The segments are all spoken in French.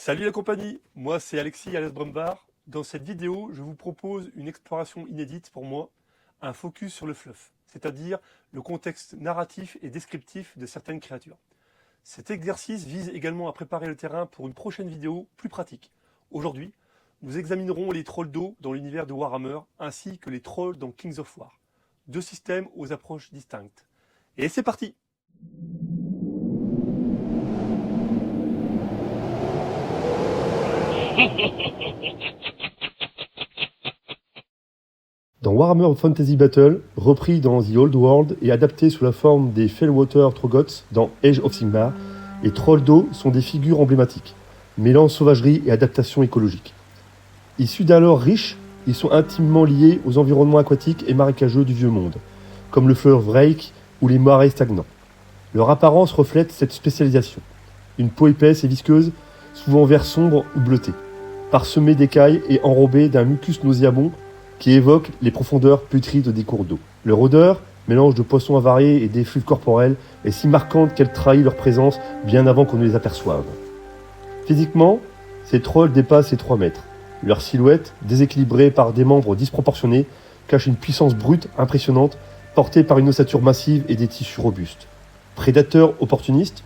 Salut la compagnie, moi c'est Alexis alias Brumbar. Dans cette vidéo, je vous propose une exploration inédite pour moi, un focus sur le fluff, c'est-à-dire le contexte narratif et descriptif de certaines créatures. Cet exercice vise également à préparer le terrain pour une prochaine vidéo plus pratique. Aujourd'hui, nous examinerons les trolls d'eau dans l'univers de Warhammer ainsi que les trolls dans Kings of War. Deux systèmes aux approches distinctes. Et c'est parti! Dans Warhammer Fantasy Battle, repris dans The Old World et adapté sous la forme des Fellwater Troggoths dans Age of Sigmar, les trolls d'eau sont des figures emblématiques, mêlant sauvagerie et adaptation écologique. Issus d'un lore riche, ils sont intimement liés aux environnements aquatiques et marécageux du Vieux Monde, comme le fleuve Wraake ou les marais stagnants. Leur apparence reflète cette spécialisation. Une peau épaisse et visqueuse, souvent vert sombre ou bleuté, parsemée d'écailles et enrobée d'un mucus nauséabond qui évoque les profondeurs putrides des cours d'eau. Leur odeur, mélange de poissons avariés et d'effluves corporels, est si marquante qu'elle trahit leur présence bien avant qu'on ne les aperçoive. Physiquement, ces trolls dépassent les 3 mètres. Leur silhouette, déséquilibrée par des membres disproportionnés, cache une puissance brute impressionnante, portée par une ossature massive et des tissus robustes. Prédateurs opportunistes,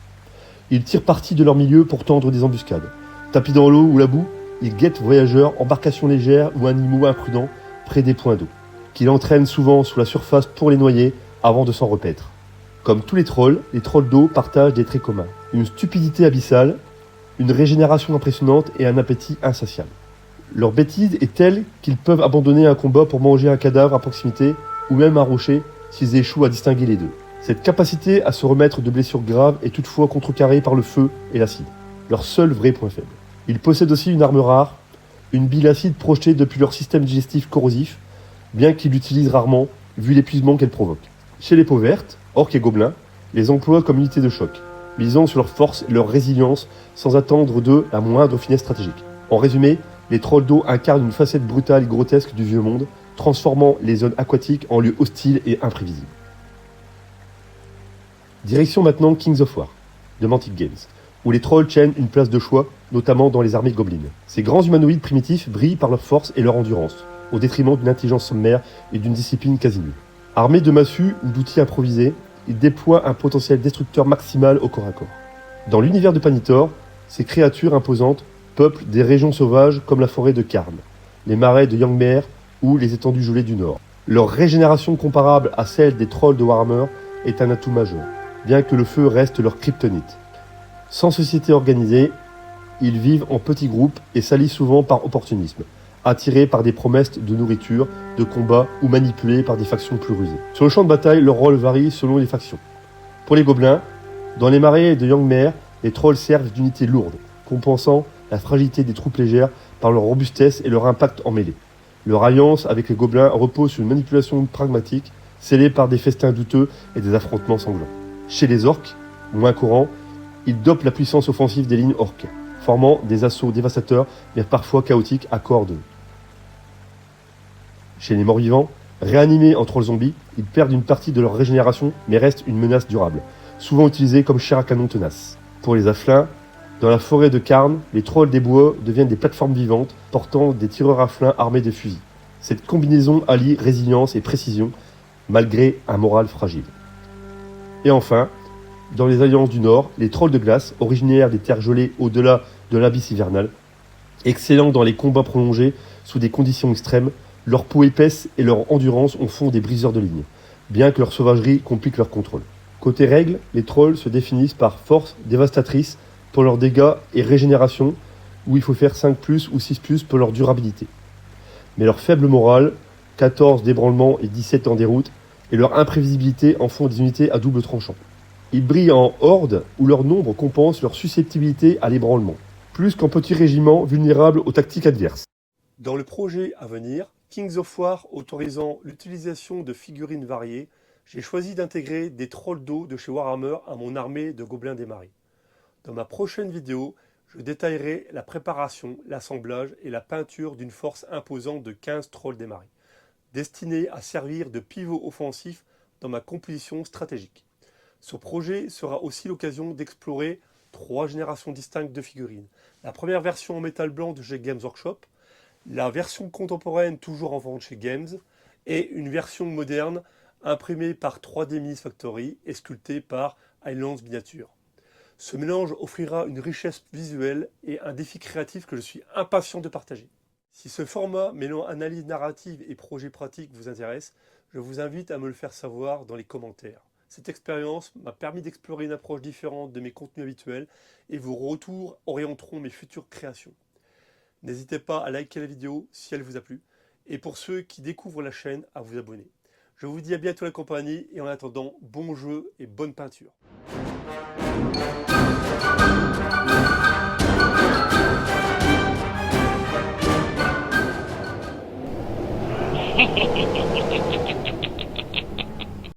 ils tirent parti de leur milieu pour tendre des embuscades. Tapis dans l'eau ou la boue, ils guettent voyageurs, embarcations légères ou animaux imprudents près des points d'eau, qu'ils entraînent souvent sous la surface pour les noyer avant de s'en repaître. Comme tous les trolls d'eau partagent des traits communs. Une stupidité abyssale, une régénération impressionnante et un appétit insatiable. Leur bêtise est telle qu'ils peuvent abandonner un combat pour manger un cadavre à proximité ou même un rocher s'ils échouent à distinguer les deux. Cette capacité à se remettre de blessures graves est toutefois contrecarrée par le feu et l'acide, leur seul vrai point faible. Ils possèdent aussi une arme rare, une bile acide projetée depuis leur système digestif corrosif, bien qu'ils l'utilisent rarement, vu l'épuisement qu'elle provoque. Chez les peaux vertes, orques et gobelins, les emploient comme unité de choc, misant sur leur force et leur résilience sans attendre d'eux la moindre finesse stratégique. En résumé, les trolls d'eau incarnent une facette brutale et grotesque du vieux monde, transformant les zones aquatiques en lieux hostiles et imprévisibles. Direction maintenant Kings of War, de Mantic Games, où les trolls tiennent une place de choix, notamment dans les armées gobelines. Ces grands humanoïdes primitifs brillent par leur force et leur endurance, au détriment d'une intelligence sommaire et d'une discipline quasi nulle. Armés de massues ou d'outils improvisés, ils déploient un potentiel destructeur maximal au corps à corps. Dans l'univers de Panitor, ces créatures imposantes peuplent des régions sauvages comme la forêt de Karn, les marais de Yangmer ou les étendues gelées du Nord. Leur régénération comparable à celle des trolls de Warhammer est un atout majeur, bien que le feu reste leur kryptonite. Sans société organisée, ils vivent en petits groupes et s'allient souvent par opportunisme, attirés par des promesses de nourriture, de combat ou manipulés par des factions plus rusées. Sur le champ de bataille, leur rôle varie selon les factions. Pour les gobelins, dans les marais de Yangmer, les trolls servent d'unités lourdes, compensant la fragilité des troupes légères par leur robustesse et leur impact en mêlée. Leur alliance avec les gobelins repose sur une manipulation pragmatique, scellée par des festins douteux et des affrontements sanglants. Chez les orques, moins courants, ils dopent la puissance offensive des lignes orques, formant des assauts dévastateurs mais parfois chaotiques à coordonner. Chez les morts-vivants, réanimés en trolls zombies, ils perdent une partie de leur régénération mais restent une menace durable, souvent utilisés comme chair à canon tenace. Pour les afflins, dans la forêt de Karn, les trolls des bois deviennent des plateformes vivantes portant des tireurs à flins armés de fusils. Cette combinaison allie résilience et précision, malgré un moral fragile. Et enfin, dans les alliances du Nord, les trolls de glace, originaires des terres gelées au-delà de l'abysse hivernal, excellents dans les combats prolongés sous des conditions extrêmes, leur peau épaisse et leur endurance en font des briseurs de lignes, bien que leur sauvagerie complique leur contrôle. Côté règles, les trolls se définissent par force dévastatrice pour leurs dégâts et régénération, où il faut faire 5+, ou 6+, pour leur durabilité. Mais leur faible morale, 14 d'ébranlement et 17 en déroute, et leur imprévisibilité en font des unités à double tranchant. Ils brillent en horde où leur nombre compense leur susceptibilité à l'ébranlement, plus qu'en petits régiments vulnérables aux tactiques adverses. Dans le projet à venir, Kings of War autorisant l'utilisation de figurines variées, j'ai choisi d'intégrer des trolls d'eau de chez Warhammer à mon armée de gobelins des marais. Dans ma prochaine vidéo, je détaillerai la préparation, l'assemblage et la peinture d'une force imposante de 15 trolls des marais, destinée à servir de pivot offensif dans ma composition stratégique. Ce projet sera aussi l'occasion d'explorer 3 générations distinctes de figurines. La première version en métal blanc de chez Games Workshop, la version contemporaine toujours en vente chez Games, et une version moderne imprimée par 3D Minis Factory et sculptée par Highlands Miniature. Ce mélange offrira une richesse visuelle et un défi créatif que je suis impatient de partager. Si ce format mêlant analyse narrative et projet pratique vous intéresse, je vous invite à me le faire savoir dans les commentaires. Cette expérience m'a permis d'explorer une approche différente de mes contenus habituels et vos retours orienteront mes futures créations. N'hésitez pas à liker la vidéo si elle vous a plu et pour ceux qui découvrent la chaîne, à vous abonner. Je vous dis à bientôt la compagnie et en attendant, bon jeu et bonne peinture.